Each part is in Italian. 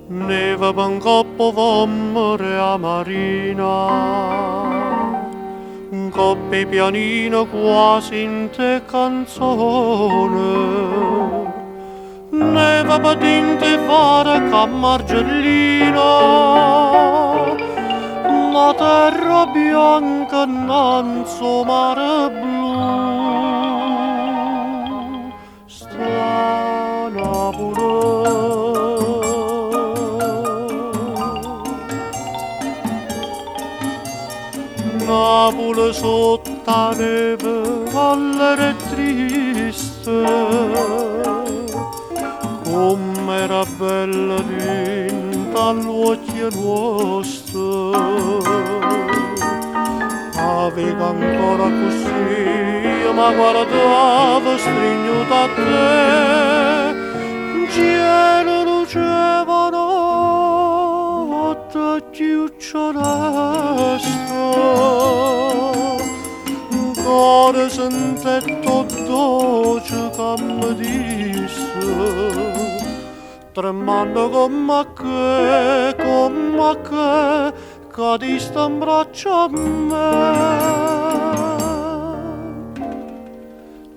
Neva un coppo vommere a marina, un coppe pianino quasi in te canzone. Neva patente fare cammargellina, una terra bianca innanzo mare blu. Strana pure. Napoli sotto la neve all'era triste, com'era bella dentro all'occhio nostro. Aveva ancora così, ma guardava stringiuta a te, cielo lucevano chiuccio resto, cuore sentetto dolce che mi disse, tremando come che ti sta in braccio a me.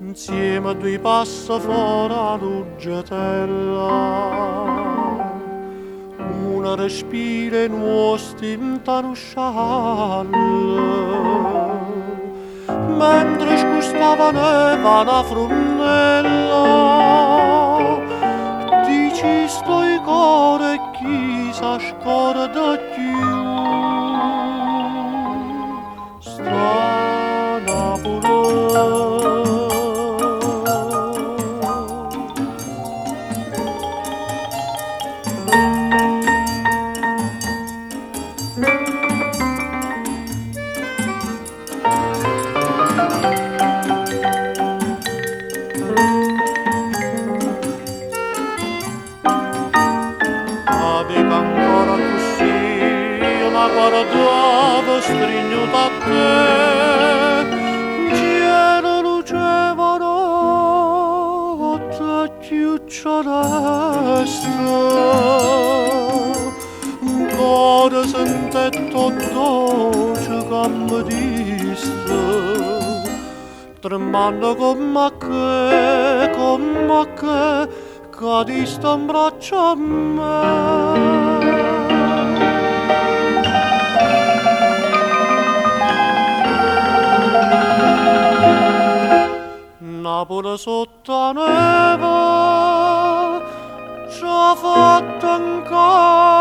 Insieme a due passi fuori all'uggetella, una respira in uno stintano scialle, mentre scustava neva una frunella, dici sto i cuore chi sa scorda più. Strana pure. Aveva ancora così, ma guardava stringiuta a te, cielo lucevano te chiuccio resto, un cuore sentetto dolce che mi disse, tremando come che ti sta in braccio a me. Napoli sotto la neve ci ha fatto ancora